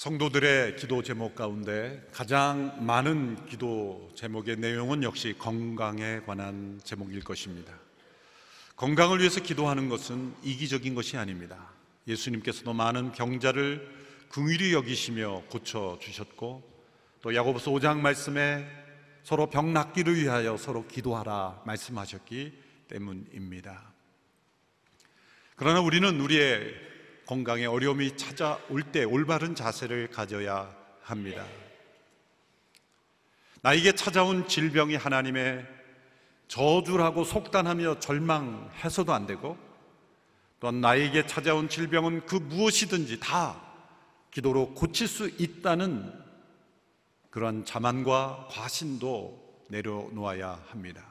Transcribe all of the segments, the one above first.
성도들의 기도 제목 가운데 가장 많은 기도 제목의 내용은 역시 건강에 관한 제목일 것입니다. 건강을 위해서 기도하는 것은 이기적인 것이 아닙니다. 예수님께서도 많은 병자를 긍휼히 여기시며 고쳐주셨고, 또 야고보서 5장 말씀에 서로 병 낫기를 위하여 서로 기도하라 말씀하셨기 때문입니다. 그러나 우리는 우리의 건강에 어려움이 찾아올 때 올바른 자세를 가져야 합니다. 나에게 찾아온 질병이 하나님의 저주라고 속단하며 절망해서도 안 되고, 또한 나에게 찾아온 질병은 그 무엇이든지 다 기도로 고칠 수 있다는 그런 자만과 과신도 내려놓아야 합니다.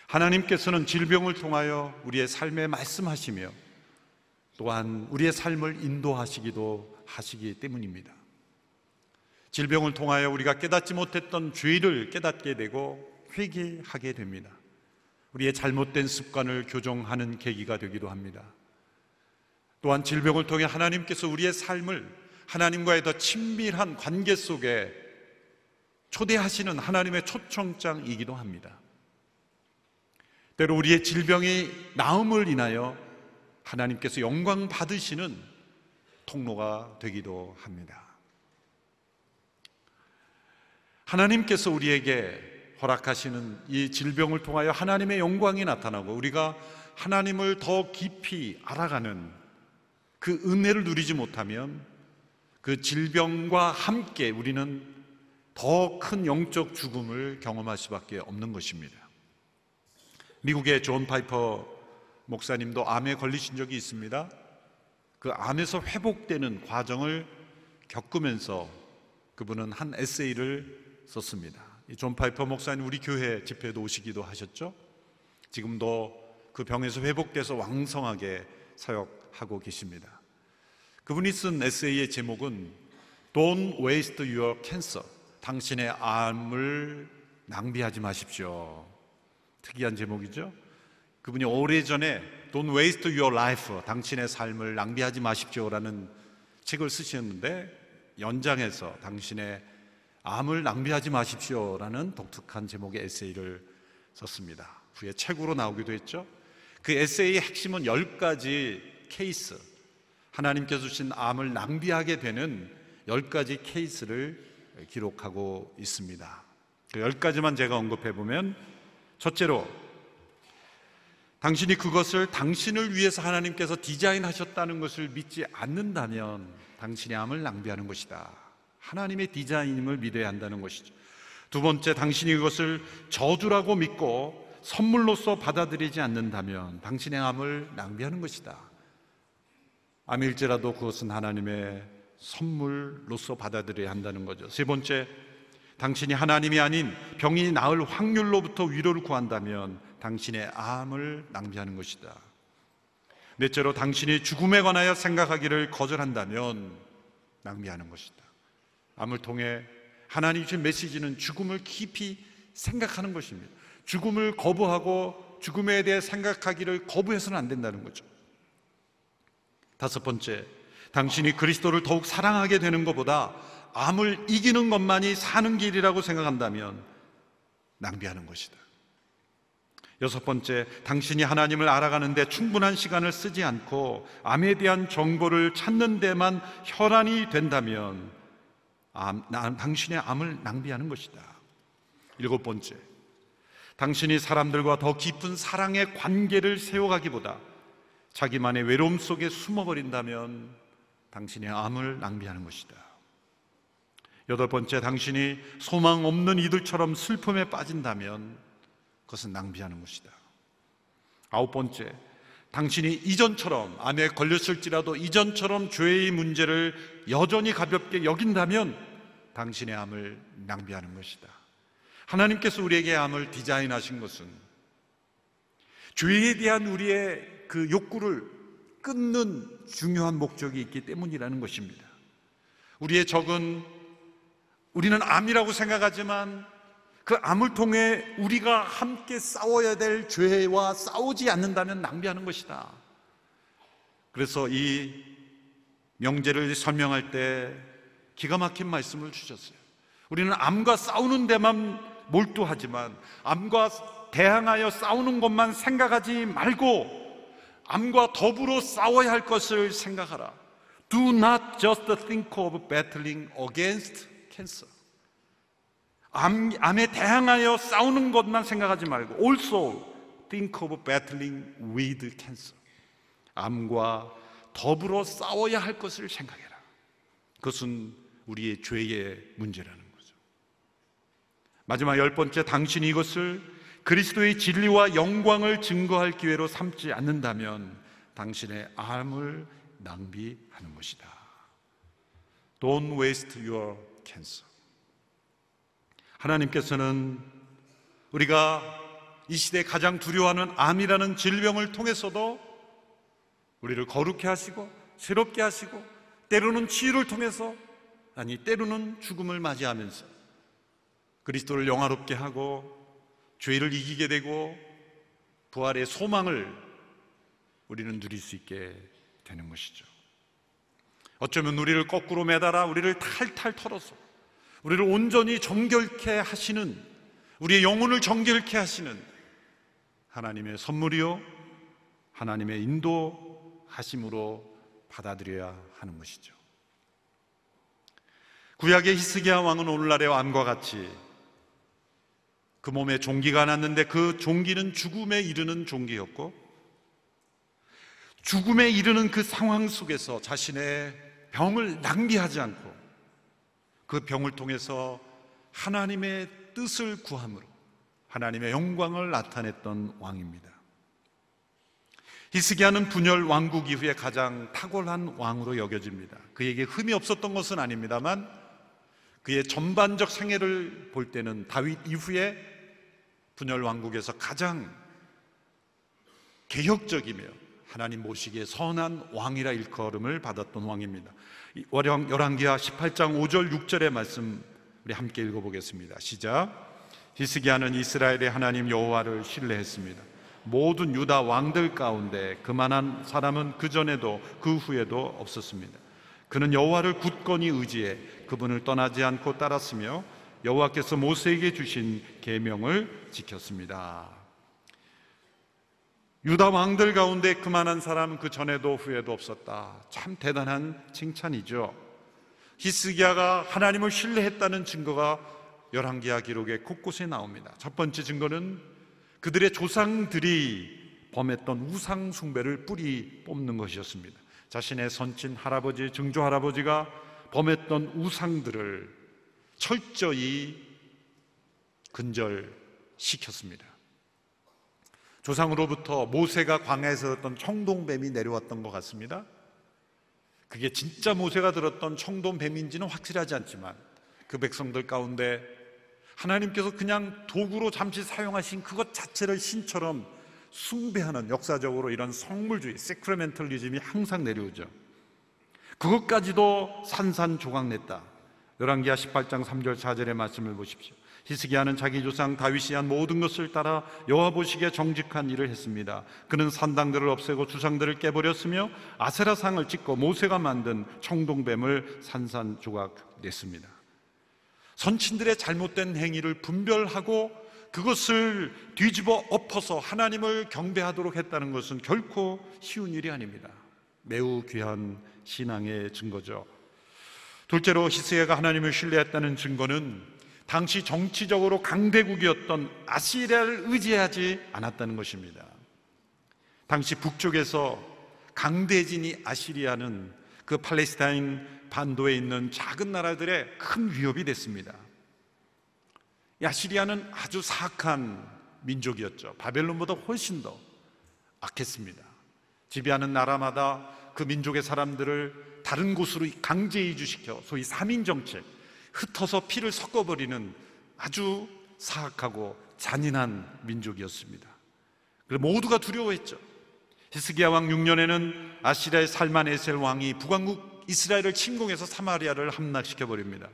하나님께서는 질병을 통하여 우리의 삶에 말씀하시며 또한 우리의 삶을 인도하시기도 하시기 때문입니다. 질병을 통하여 우리가 깨닫지 못했던 죄를 깨닫게 되고 회개하게 됩니다. 우리의 잘못된 습관을 교정하는 계기가 되기도 합니다. 또한 질병을 통해 하나님께서 우리의 삶을 하나님과의 더 친밀한 관계 속에 초대하시는 하나님의 초청장이기도 합니다. 때로 우리의 질병이 나음을 인하여 하나님께서 영광 받으시는 통로가 되기도 합니다. 하나님께서 우리에게 허락하시는 이 질병을 통하여 하나님의 영광이 나타나고 우리가 하나님을 더 깊이 알아가는 그 은혜를 누리지 못하면 그 질병과 함께 우리는 더 큰 영적 죽음을 경험할 수밖에 없는 것입니다. 미국의 존 파이퍼 목사님도 암에 걸리신 적이 있습니다. 그 암에서 회복되는 과정을 겪으면서 그분은 한 에세이를 썼습니다. 이 존 파이퍼 목사님 우리 교회 집회도 오시기도 하셨죠. 지금도 그 병에서 회복돼서 왕성하게 사역하고 계십니다. 그분이 쓴 에세이의 제목은 Don't waste your cancer. 당신의 암을 낭비하지 마십시오. 특이한 제목이죠. 그분이 오래전에 Don't waste your life, 당신의 삶을 낭비하지 마십시오라는 책을 쓰셨는데 연장해서 당신의 암을 낭비하지 마십시오라는 독특한 제목의 에세이를 썼습니다. 후에 책으로 나오기도 했죠. 그 에세이의 핵심은 10가지 케이스, 하나님께서 주신 암을 낭비하게 되는 10가지 케이스를 기록하고 있습니다. 그 10가지만 제가 언급해보면, 첫째로 당신이 그것을 당신을 위해서 하나님께서 디자인하셨다는 것을 믿지 않는다면 당신의 암을 낭비하는 것이다. 하나님의 디자인임을 믿어야 한다는 것이죠. 두 번째, 당신이 그것을 저주라고 믿고 선물로서 받아들이지 않는다면 당신의 암을 낭비하는 것이다. 암일지라도 그것은 하나님의 선물로서 받아들여야 한다는 거죠. 세 번째, 당신이 하나님이 아닌 병이 나을 확률로부터 위로를 구한다면 당신의 암을 낭비하는 것이다. 넷째로, 당신이 죽음에 관하여 생각하기를 거절한다면 낭비하는 것이다. 암을 통해 하나님이 주신 메시지는 죽음을 깊이 생각하는 것입니다. 죽음을 거부하고 죽음에 대해 생각하기를 거부해서는 안 된다는 거죠. 다섯 번째, 당신이 그리스도를 더욱 사랑하게 되는 것보다 암을 이기는 것만이 사는 길이라고 생각한다면 낭비하는 것이다. 여섯 번째, 당신이 하나님을 알아가는데 충분한 시간을 쓰지 않고 암에 대한 정보를 찾는 데만 혈안이 된다면 당신의 암을 낭비하는 것이다. 일곱 번째, 당신이 사람들과 더 깊은 사랑의 관계를 세워가기보다 자기만의 외로움 속에 숨어버린다면 당신의 암을 낭비하는 것이다. 여덟 번째, 당신이 소망 없는 이들처럼 슬픔에 빠진다면 그것은 낭비하는 것이다. 아홉 번째, 당신이 이전처럼 암에 걸렸을지라도 이전처럼 죄의 문제를 여전히 가볍게 여긴다면 당신의 암을 낭비하는 것이다. 하나님께서 우리에게 암을 디자인하신 것은 죄에 대한 우리의 그 욕구를 끊는 중요한 목적이 있기 때문이라는 것입니다. 우리의 적은 우리는 암이라고 생각하지만 그 암을 통해 우리가 함께 싸워야 될 죄와 싸우지 않는다면 낭비하는 것이다. 그래서 이 명제를 설명할 때 기가 막힌 말씀을 주셨어요. 우리는 암과 싸우는 데만 몰두하지만 암과 대항하여 싸우는 것만 생각하지 말고 암과 더불어 싸워야 할 것을 생각하라. Do not just think of battling against cancer. 암에 대항하여 싸우는 것만 생각하지 말고 also think of battling with cancer. 암과 더불어 싸워야 할 것을 생각해라. 그것은 우리의 죄의 문제라는 거죠. 마지막 10번째, 당신이 이것을 그리스도의 진리와 영광을 증거할 기회로 삼지 않는다면 당신의 암을 낭비하는 것이다. Don't waste your cancer. 하나님께서는 우리가 이 시대에 가장 두려워하는 암이라는 질병을 통해서도 우리를 거룩해 하시고 새롭게 하시고 때로는 치유를 통해서, 아니 때로는 죽음을 맞이하면서 그리스도를 영화롭게 하고 죄를 이기게 되고 부활의 소망을 우리는 누릴 수 있게 되는 것이죠. 어쩌면 우리를 거꾸로 매달아 우리를 탈탈 털어서 우리를 온전히 정결케 하시는, 우리의 영혼을 정결케 하시는 하나님의 선물이요 하나님의 인도하심으로 받아들여야 하는 것이죠. 구약의 히스기야 왕은 오늘날의 암과 같이 그 몸에 종기가 났는데 그 종기는 죽음에 이르는 종기였고, 죽음에 이르는 그 상황 속에서 자신의 병을 낭비하지 않고 그 병을 통해서 하나님의 뜻을 구함으로 하나님의 영광을 나타냈던 왕입니다. 히스기야는 분열 왕국 이후에 가장 탁월한 왕으로 여겨집니다. 그에게 흠이 없었던 것은 아닙니다만 그의 전반적 생애를 볼 때는 다윗 이후에 분열 왕국에서 가장 개혁적이며 하나님 보시기에 선한 왕이라 일컬음을 받았던 왕입니다. 열왕기하 18장 5절 6절의 말씀 우리 함께 읽어보겠습니다. 시작. 히스기야는 이스라엘의 하나님 여호와를 신뢰했습니다. 모든 유다 왕들 가운데 그만한 사람은 그 전에도 그 후에도 없었습니다. 그는 여호와를 굳건히 의지해 그분을 떠나지 않고 따랐으며 여호와께서 모세에게 주신 계명을 지켰습니다. 유다 왕들 가운데 그만한 사람은 그 전에도 후에도 없었다. 참 대단한 칭찬이죠. 히스기야가 하나님을 신뢰했다는 증거가 열왕기하 기록에 곳곳에 나옵니다. 첫 번째 증거는 그들의 조상들이 범했던 우상 숭배를 뿌리 뽑는 것이었습니다. 자신의 선친 할아버지, 증조 할아버지가 범했던 우상들을 철저히 근절시켰습니다. 조상으로부터 모세가 광야에서 들었던 청동뱀이 내려왔던 것 같습니다. 그게 진짜 모세가 들었던 청동뱀인지는 확실하지 않지만 그 백성들 가운데 하나님께서 그냥 도구로 잠시 사용하신 그것 자체를 신처럼 숭배하는, 역사적으로 이런 성물주의, 세크레멘털리즘이 항상 내려오죠. 그것까지도 산산조각냈다. 열왕기하 18장 3절 4절의 말씀을 보십시오. 히스기야는 자기 조상 다윗이 한 모든 것을 따라 여호와 보시기에 정직한 일을 했습니다. 그는 산당들을 없애고 주상들을 깨버렸으며 아세라상을 찍고 모세가 만든 청동뱀을 산산조각 냈습니다. 선친들의 잘못된 행위를 분별하고 그것을 뒤집어 엎어서 하나님을 경배하도록 했다는 것은 결코 쉬운 일이 아닙니다. 매우 귀한 신앙의 증거죠. 둘째로 히스기야가 하나님을 신뢰했다는 증거는 당시 정치적으로 강대국이었던 아시리아를 의지하지 않았다는 것입니다. 당시 북쪽에서 강대진이 아시리아는 그 팔레스타인 반도에 있는 작은 나라들의 큰 위협이 됐습니다. 이 아시리아는 아주 사악한 민족이었죠. 바벨론보다 훨씬 더 악했습니다. 지배하는 나라마다 그 민족의 사람들을 다른 곳으로 강제 이주시켜 소위 3인 정책, 흩어서 피를 섞어버리는 아주 사악하고 잔인한 민족이었습니다. 그래서 모두가 두려워했죠. 히스기야 왕 6년에는 아시리아의 살만에셀 왕이 북왕국 이스라엘을 침공해서 사마리아를 함락시켜버립니다.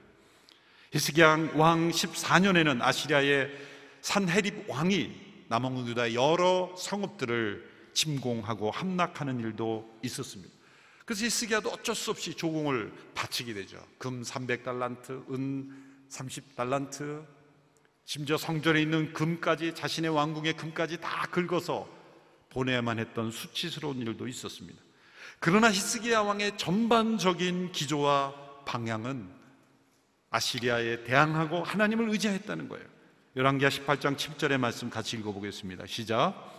히스기야 왕 14년에는 아시리아의 산헤립 왕이 남왕국 유다의 여러 성읍들을 침공하고 함락하는 일도 있었습니다. 그래서 히스기야도 어쩔 수 없이 조공을 바치게 되죠. 금 300달란트, 은 30달란트, 심지어 성전에 있는 금까지, 자신의 왕궁의 금까지 다 긁어서 보내야만 했던 수치스러운 일도 있었습니다. 그러나 히스기야 왕의 전반적인 기조와 방향은 아시리아에 대항하고 하나님을 의지했다는 거예요. 열왕기하 18장 7절의 말씀 같이 읽어보겠습니다. 시작.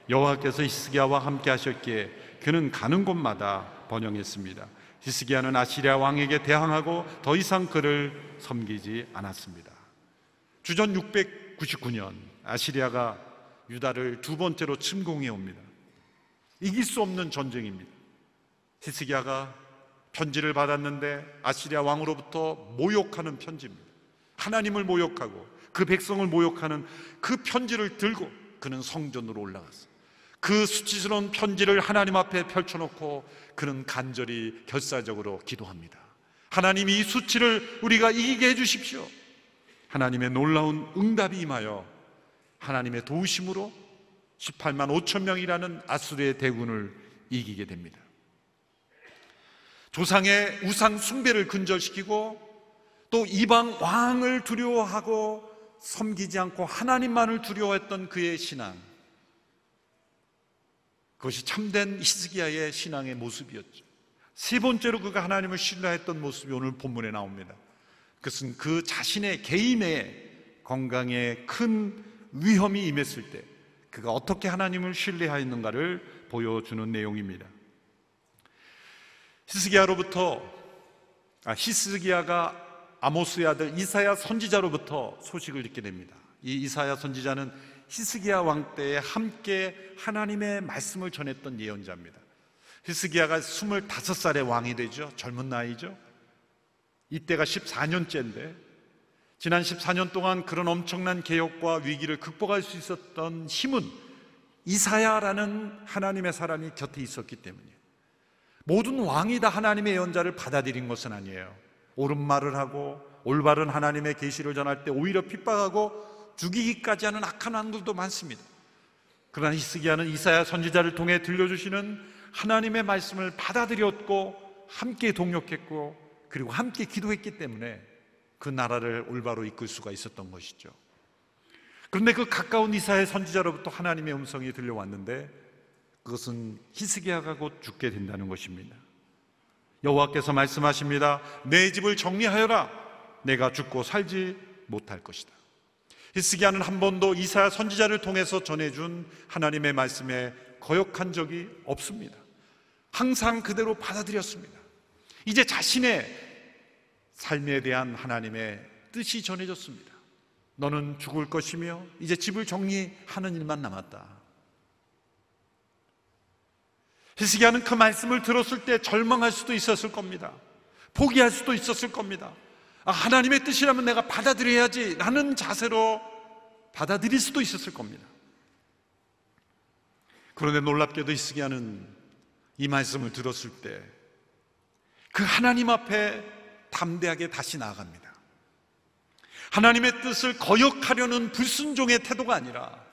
여호와께서 히스기야와 함께 하셨기에 그는 가는 곳마다 번영했습니다. 히스기야는 아시리아 왕에게 대항하고 더 이상 그를 섬기지 않았습니다. 주전 699년 아시리아가 유다를 두 번째로 침공해 옵니다. 이길 수 없는 전쟁입니다. 히스기야가 편지를 받았는데 아시리아 왕으로부터 모욕하는 편지입니다. 하나님을 모욕하고 그 백성을 모욕하는 그 편지를 들고 그는 성전으로 올라갔어요. 그 수치스러운 편지를 하나님 앞에 펼쳐놓고 그는 간절히 결사적으로 기도합니다. 하나님, 이 수치를 우리가 이기게 해주십시오. 하나님의 놀라운 응답이 임하여 하나님의 도우심으로 18만 5천 명이라는 아수르의 대군을 이기게 됩니다. 조상의 우상 숭배를 근절시키고 또 이방 왕을 두려워하고 섬기지 않고 하나님만을 두려워했던 그의 신앙, 그것이 참된 히스기야의 신앙의 모습이었죠. 세 번째로 그가 하나님을 신뢰했던 모습이 오늘 본문에 나옵니다. 그것은 그 자신의 개인의 건강에 큰 위험이 임했을 때 그가 어떻게 하나님을 신뢰하였는가를 보여주는 내용입니다. 히스기야가 아모스의 아들 이사야 선지자로부터 소식을 듣게 됩니다. 이 이사야 선지자는 히스기야 왕 때에 함께 하나님의 말씀을 전했던 예언자입니다. 히스기야가 25살의 왕이 되죠. 젊은 나이죠. 이때가 14년째인데 지난 14년 동안 그런 엄청난 개혁과 위기를 극복할 수 있었던 힘은 이사야라는 하나님의 사람이 곁에 있었기 때문이에요. 모든 왕이 다 하나님의 예언자를 받아들인 것은 아니에요. 옳은 말을 하고 올바른 하나님의 계시를 전할 때 오히려 핍박하고 죽이기까지 하는 악한 왕들도 많습니다. 그러나 히스기야는 이사야 선지자를 통해 들려주시는 하나님의 말씀을 받아들였고 함께 동역했고 그리고 함께 기도했기 때문에 그 나라를 올바로 이끌 수가 있었던 것이죠. 그런데 그 가까운 이사야 선지자로부터 하나님의 음성이 들려왔는데 그것은 히스기야가 곧 죽게 된다는 것입니다. 여호와께서 말씀하십니다. 내 집을 정리하여라. 내가 죽고 살지 못할 것이다. 히스기야는 한 번도 이사야 선지자를 통해서 전해준 하나님의 말씀에 거역한 적이 없습니다. 항상 그대로 받아들였습니다. 이제 자신의 삶에 대한 하나님의 뜻이 전해졌습니다. 너는 죽을 것이며 이제 집을 정리하는 일만 남았다. 히스기야는 그 말씀을 들었을 때 절망할 수도 있었을 겁니다. 포기할 수도 있었을 겁니다. 하나님의 뜻이라면 내가 받아들여야지 라는 자세로 받아들일 수도 있었을 겁니다. 그런데 놀랍게도 히스기야는 이 말씀을 들었을 때 그 하나님 앞에 담대하게 다시 나아갑니다. 하나님의 뜻을 거역하려는 불순종의 태도가 아니라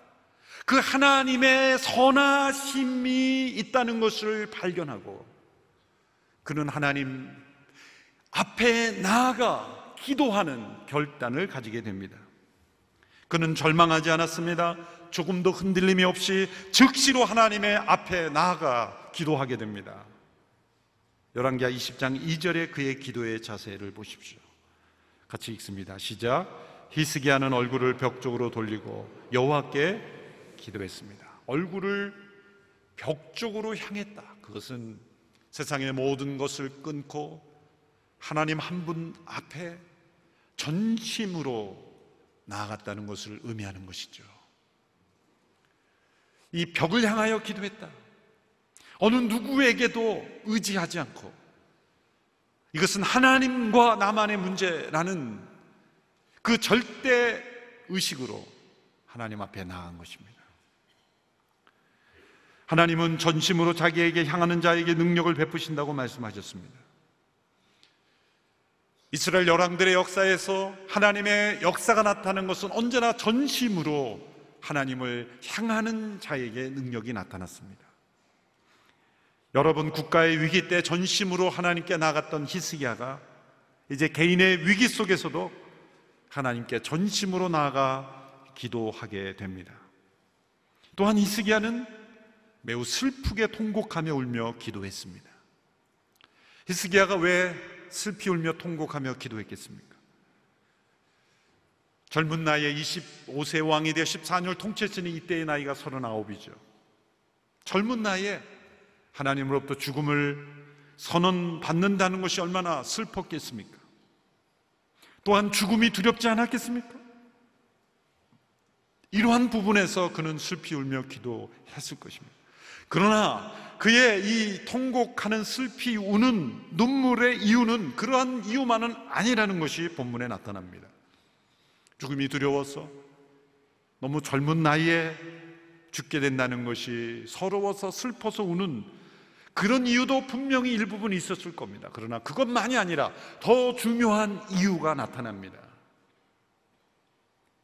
그 하나님의 선하심이 있다는 것을 발견하고 그는 하나님 앞에 나아가 기도하는 결단을 가지게 됩니다. 그는 절망하지 않았습니다. 조금도 흔들림이 없이 즉시로 하나님의 앞에 나아가 기도하게 됩니다. 열왕기하 20장 2절에 그의 기도의 자세를 보십시오. 같이 읽습니다. 시작. 히스기야는 얼굴을 벽 쪽으로 돌리고 여호와께 기도했습니다. 얼굴을 벽 쪽으로 향했다. 그것은 세상의 모든 것을 끊고 하나님 한 분 앞에 전심으로 나아갔다는 것을 의미하는 것이죠. 이 벽을 향하여 기도했다. 어느 누구에게도 의지하지 않고 이것은 하나님과 나만의 문제라는 그 절대 의식으로 하나님 앞에 나아간 것입니다. 하나님은 전심으로 자기에게 향하는 자에게 능력을 베푸신다고 말씀하셨습니다. 이스라엘 열왕들의 역사에서 하나님의 역사가 나타나는 것은 언제나 전심으로 하나님을 향하는 자에게 능력이 나타났습니다. 여러분, 국가의 위기 때 전심으로 하나님께 나갔던 히스기야가 이제 개인의 위기 속에서도 하나님께 전심으로 나아가 기도하게 됩니다. 또한 히스기야는 매우 슬프게 통곡하며 울며 기도했습니다. 히스기야가 왜 슬피 울며 통곡하며 기도했겠습니까? 젊은 나이에 25세 왕이 되어 14년을 통치했으니 이때의 나이가 39이죠. 젊은 나이에 하나님으로부터 죽음을 선언받는다는 것이 얼마나 슬펐겠습니까? 또한 죽음이 두렵지 않았겠습니까? 이러한 부분에서 그는 슬피 울며 기도했을 것입니다. 그러나 그의 이 통곡하는 슬피 우는 눈물의 이유는 그러한 이유만은 아니라는 것이 본문에 나타납니다. 죽음이 두려워서, 너무 젊은 나이에 죽게 된다는 것이 서러워서 슬퍼서 우는 그런 이유도 분명히 일부분 있었을 겁니다. 그러나 그것만이 아니라 더 중요한 이유가 나타납니다.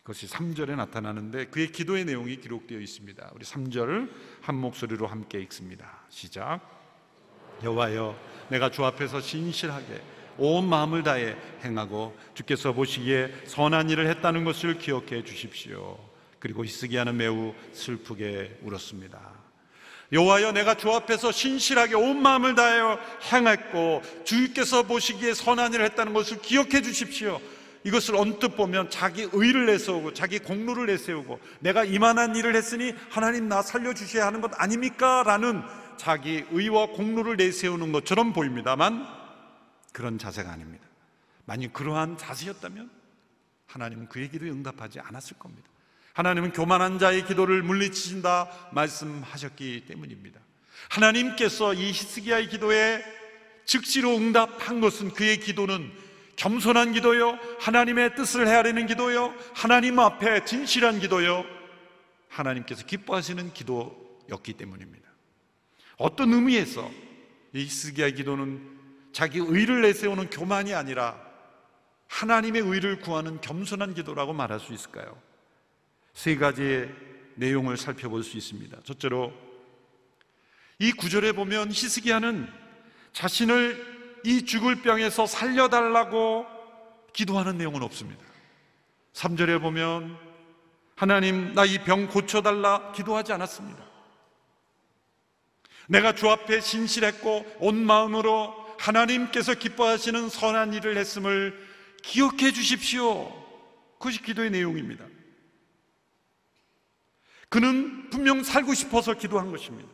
그것이 3절에 나타나는데 그의 기도의 내용이 기록되어 있습니다. 우리 3절 한 목소리로 함께 읽습니다. 시작. 여호와여, 내가 주 앞에서 신실하게 온 마음을 다해 행하고 주께서 보시기에 선한 일을 했다는 것을 기억해 주십시오. 그리고 히스기야는 매우 슬프게 울었습니다. 여호와여, 내가 주 앞에서 신실하게 온 마음을 다하여 행했고 주께서 보시기에 선한 일을 했다는 것을 기억해 주십시오. 이것을 언뜻 보면 자기 의를 내세우고 자기 공로를 내세우고 내가 이만한 일을 했으니 하나님 나 살려주셔야 하는 것 아닙니까? 라는 자기 의와 공로를 내세우는 것처럼 보입니다만 그런 자세가 아닙니다. 만약 그러한 자세였다면 하나님은 그의 기도에 응답하지 않았을 겁니다. 하나님은 교만한 자의 기도를 물리치신다 말씀하셨기 때문입니다. 하나님께서 이 히스기야의 기도에 즉시로 응답한 것은 그의 기도는 겸손한 기도요, 하나님의 뜻을 헤아리는 기도요, 하나님 앞에 진실한 기도요, 하나님께서 기뻐하시는 기도였기 때문입니다. 어떤 의미에서 이 히스기야의 기도는 자기 의를 내세우는 교만이 아니라 하나님의 의를 구하는 겸손한 기도라고 말할 수 있을까요? 세 가지의 내용을 살펴볼 수 있습니다. 첫째로 이 구절에 보면 히스기야는 자신을 이 죽을 병에서 살려달라고 기도하는 내용은 없습니다. 3절에 보면 하나님 나 이 병 고쳐달라 기도하지 않았습니다. 내가 주 앞에 신실했고 온 마음으로 하나님께서 기뻐하시는 선한 일을 했음을 기억해 주십시오. 그것이 기도의 내용입니다. 그는 분명 살고 싶어서 기도한 것입니다.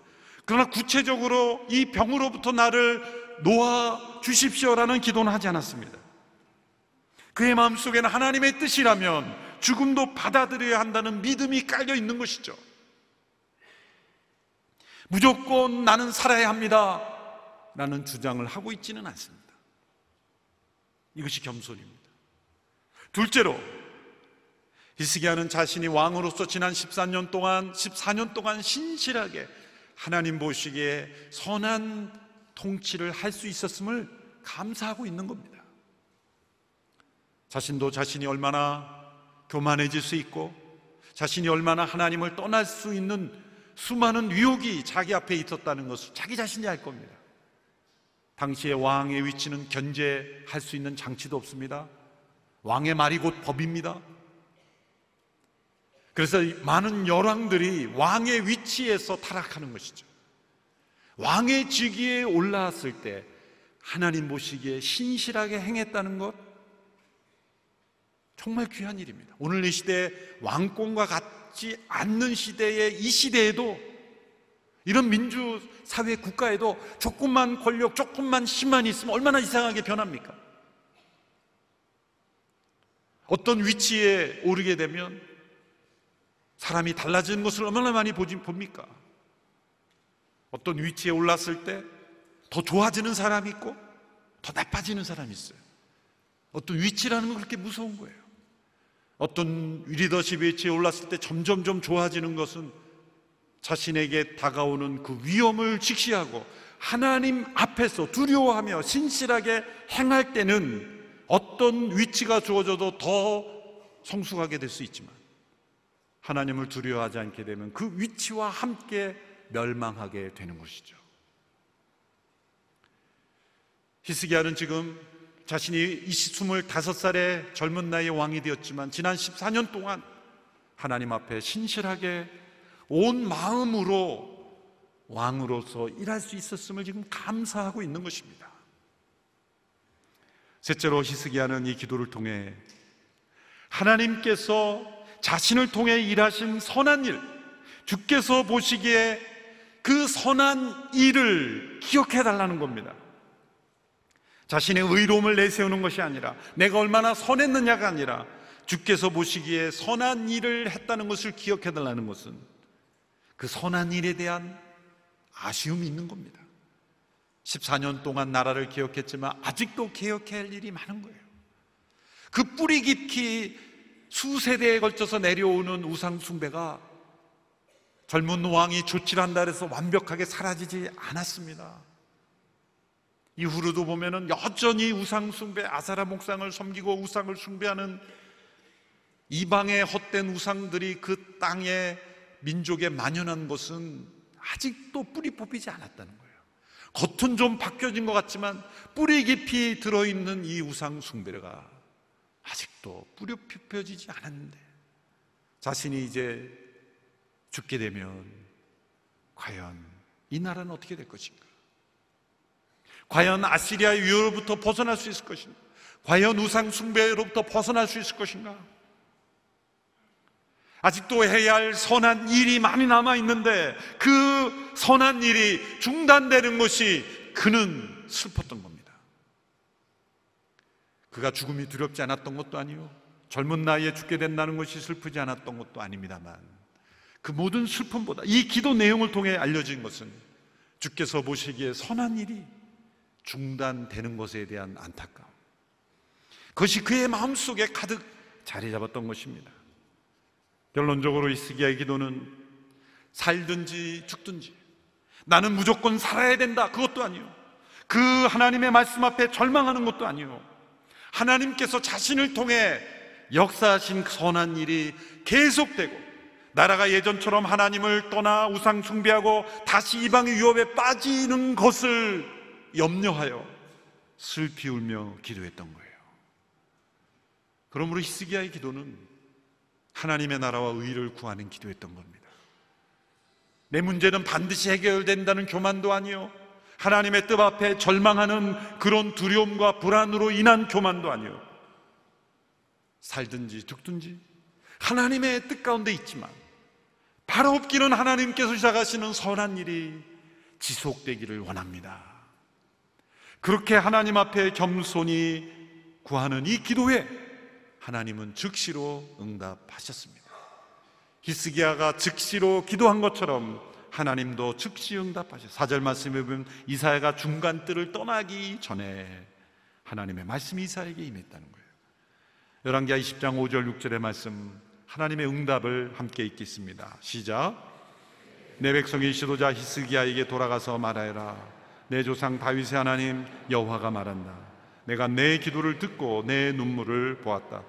그러나 구체적으로 이 병으로부터 나를 놓아 주십시오라는 기도는 하지 않았습니다. 그의 마음속에는 하나님의 뜻이라면 죽음도 받아들여야 한다는 믿음이 깔려 있는 것이죠. 무조건 나는 살아야 합니다 라는 주장을 하고 있지는 않습니다. 이것이 겸손입니다. 둘째로 히스기야는 자신이 왕으로서 지난 14년 동안 신실하게 하나님 보시기에 선한 통치를 할 수 있었음을 감사하고 있는 겁니다. 자신도 자신이 얼마나 교만해질 수 있고 자신이 얼마나 하나님을 떠날 수 있는 수많은 유혹이 자기 앞에 있었다는 것을 자기 자신이 알 겁니다. 당시의 왕의 위치는 견제할 수 있는 장치도 없습니다. 왕의 말이 곧 법입니다. 그래서 많은 열왕들이 왕의 위치에서 타락하는 것이죠. 왕의 직위에 올라왔을 때 하나님 보시기에 신실하게 행했다는 것, 정말 귀한 일입니다. 오늘 이 시대에 왕권과 같지 않는 시대의 이 시대에도, 이런 민주사회 국가에도 조금만 권력, 조금만 힘만 있으면 얼마나 이상하게 변합니까? 어떤 위치에 오르게 되면 사람이 달라지는 것을 얼마나 많이 봅니까? 어떤 위치에 올랐을 때 더 좋아지는 사람이 있고 더 나빠지는 사람이 있어요. 어떤 위치라는 건 그렇게 무서운 거예요. 어떤 리더십 위치에 올랐을 때 점점 좋아지는 것은 자신에게 다가오는 그 위험을 직시하고 하나님 앞에서 두려워하며 신실하게 행할 때는 어떤 위치가 주어져도 더 성숙하게 될 수 있지만 하나님을 두려워하지 않게 되면 그 위치와 함께 멸망하게 되는 것이죠. 히스기야는 지금 자신이 25살의 젊은 나이에 왕이 되었지만 지난 14년 동안 하나님 앞에 신실하게 온 마음으로 왕으로서 일할 수 있었음을 지금 감사하고 있는 것입니다. 셋째로 히스기야는 이 기도를 통해 하나님께서 자신을 통해 일하신 선한 일, 주께서 보시기에 그 선한 일을 기억해 달라는 겁니다. 자신의 의로움을 내세우는 것이 아니라, 내가 얼마나 선했느냐가 아니라 주께서 보시기에 선한 일을 했다는 것을 기억해 달라는 것은 그 선한 일에 대한 아쉬움이 있는 겁니다. 14년 동안 나라를 기억했지만 아직도 기억해야 할 일이 많은 거예요. 그 뿌리 깊이 수세대에 걸쳐서 내려오는 우상 숭배가 젊은 왕이 조치를 한다 해서 완벽하게 사라지지 않았습니다. 이후로도 보면은 여전히 우상 숭배, 아세라 목상을 섬기고 우상을 숭배하는 이방의 헛된 우상들이 그 땅에 민족에 만연한 것은 아직도 뿌리 뽑히지 않았다는 거예요. 겉은 좀 바뀌어진 것 같지만 뿌리 깊이 들어있는 이 우상 숭배가 아직도 뿌리 뽑혀지지 않았는데, 자신이 이제 죽게 되면 과연 이 나라는 어떻게 될 것인가? 과연 아시리아의 유로부터 벗어날 수 있을 것인가? 과연 우상 숭배로부터 벗어날 수 있을 것인가? 아직도 해야 할 선한 일이 많이 남아있는데 그 선한 일이 중단되는 것이 그는 슬펐던 겁니다. 그가 죽음이 두렵지 않았던 것도 아니요, 젊은 나이에 죽게 된다는 것이 슬프지 않았던 것도 아닙니다만, 그 모든 슬픔보다 이 기도 내용을 통해 알려진 것은 주께서 보시기에 선한 일이 중단되는 것에 대한 안타까움, 그것이 그의 마음속에 가득 자리 잡았던 것입니다. 결론적으로 히스기야의 기도는 살든지 죽든지 나는 무조건 살아야 된다, 그것도 아니요, 그 하나님의 말씀 앞에 절망하는 것도 아니요, 하나님께서 자신을 통해 역사하신 선한 일이 계속되고 나라가 예전처럼 하나님을 떠나 우상 숭배하고 다시 이방의 유업에 빠지는 것을 염려하여 슬피 울며 기도했던 거예요. 그러므로 히스기야의 기도는 하나님의 나라와 의를 구하는 기도였던 겁니다. 내 문제는 반드시 해결된다는 교만도 아니요, 하나님의 뜻 앞에 절망하는 그런 두려움과 불안으로 인한 교만도 아니요, 살든지 죽든지 하나님의 뜻 가운데 있지만 바로 없기는 하나님께서 시작하시는 선한 일이 지속되기를 원합니다. 그렇게 하나님 앞에 겸손히 구하는 이 기도에 하나님은 즉시로 응답하셨습니다. 히스기야가 즉시로 기도한 것처럼 하나님도 즉시 응답하셨어요. 4절 말씀에 보면 이사야가 중간뜰을 떠나기 전에 하나님의 말씀이 이사야에게 임했다는 거예요. 열왕기하 20장 5절 6절의 말씀, 하나님의 응답을 함께 읽겠습니다. 시작. 내 백성이 지도자 히스기야에게 돌아가서 말하여라. 내 조상 다윗의 하나님 여호와가 말한다. 내가 내 기도를 듣고 내 눈물을 보았다.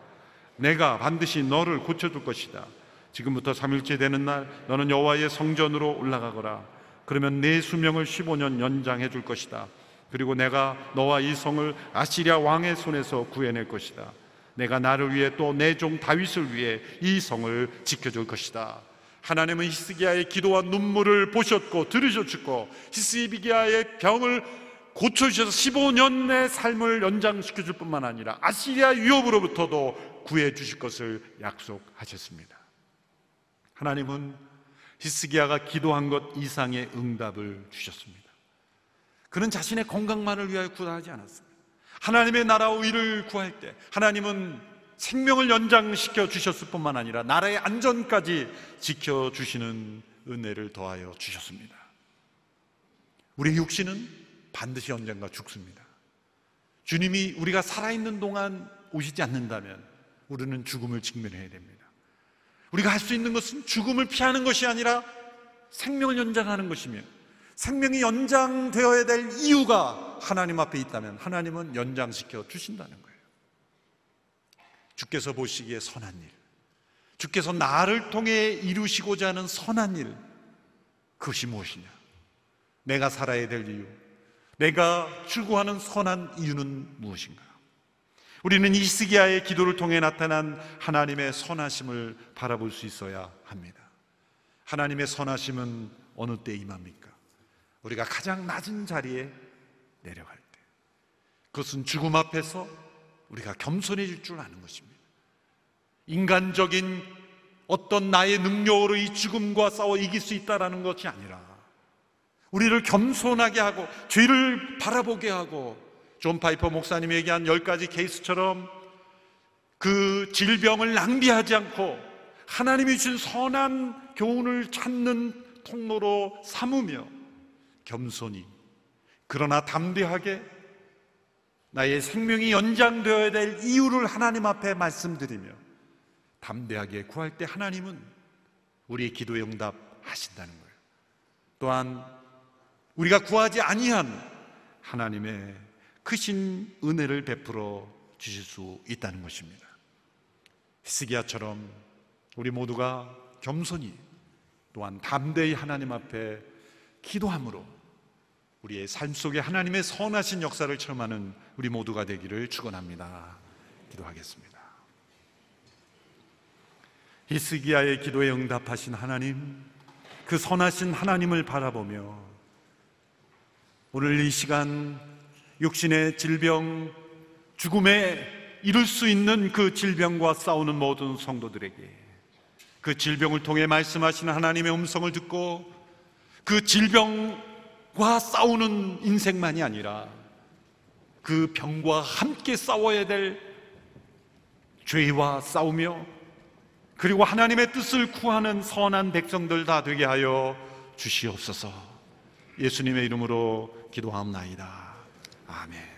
내가 반드시 너를 고쳐줄 것이다. 지금부터 3일째 되는 날 너는 여호와의 성전으로 올라가거라. 그러면 내 수명을 15년 연장해 줄 것이다. 그리고 내가 너와 이 성을 아시리아 왕의 손에서 구해낼 것이다. 내가 나를 위해 또 내 종 다윗을 위해 이 성을 지켜줄 것이다. 하나님은 히스기야의 기도와 눈물을 보셨고 들으셨고 히스기야의 병을 고쳐주셔서 15년의 삶을 연장시켜줄 뿐만 아니라 아시리아 위협으로부터도 구해주실 것을 약속하셨습니다. 하나님은 히스기야가 기도한 것 이상의 응답을 주셨습니다. 그는 자신의 건강만을 위하여 구하지 않았습니다. 하나님의 나라와 의를 구할 때 하나님은 생명을 연장시켜 주셨을 뿐만 아니라 나라의 안전까지 지켜주시는 은혜를 더하여 주셨습니다. 우리 육신은 반드시 언젠가 죽습니다. 주님이 우리가 살아있는 동안 오시지 않는다면 우리는 죽음을 직면해야 됩니다. 우리가 할 수 있는 것은 죽음을 피하는 것이 아니라 생명을 연장하는 것이며, 생명이 연장되어야 될 이유가 하나님 앞에 있다면 하나님은 연장시켜 주신다는 거예요. 주께서 보시기에 선한 일, 주께서 나를 통해 이루시고자 하는 선한 일, 그것이 무엇이냐? 내가 살아야 될 이유, 내가 추구하는 선한 이유는 무엇인가? 우리는 히스기야의 기도를 통해 나타난 하나님의 선하심을 바라볼 수 있어야 합니다. 하나님의 선하심은 어느 때 임합니까? 우리가 가장 낮은 자리에 내려갈 때. 그것은 죽음 앞에서 우리가 겸손해질 줄 아는 것입니다. 인간적인 어떤 나의 능력으로 이 죽음과 싸워 이길 수 있다는 것이 아니라 우리를 겸손하게 하고 죄를 바라보게 하고, 존 파이퍼 목사님이 얘기한 10가지 케이스처럼 그 질병을 낭비하지 않고 하나님이 주신 선한 교훈을 찾는 통로로 삼으며 겸손히, 그러나 담대하게 나의 생명이 연장되어야 될 이유를 하나님 앞에 말씀드리며 담대하게 구할 때 하나님은 우리의 기도에 응답하신다는 거예요. 또한 우리가 구하지 아니한 하나님의 크신 은혜를 베풀어 주실 수 있다는 것입니다. 히스기야처럼 우리 모두가 겸손히 또한 담대히 하나님 앞에 기도함으로 우리의 삶 속에 하나님의 선하신 역사를 체험하는 우리 모두가 되기를 축원합니다. 기도하겠습니다. 히스기야의 기도에 응답하신 하나님, 그 선하신 하나님을 바라보며 오늘 이 시간 육신의 질병, 죽음에 이를 수 있는 그 질병과 싸우는 모든 성도들에게 그 질병을 통해 말씀하시는 하나님의 음성을 듣고 그 질병과 싸우는 인생만이 아니라 그 병과 함께 싸워야 될 죄와 싸우며 그리고 하나님의 뜻을 구하는 선한 백성들 다 되게 하여 주시옵소서. 예수님의 이름으로 기도하옵나이다. 아멘.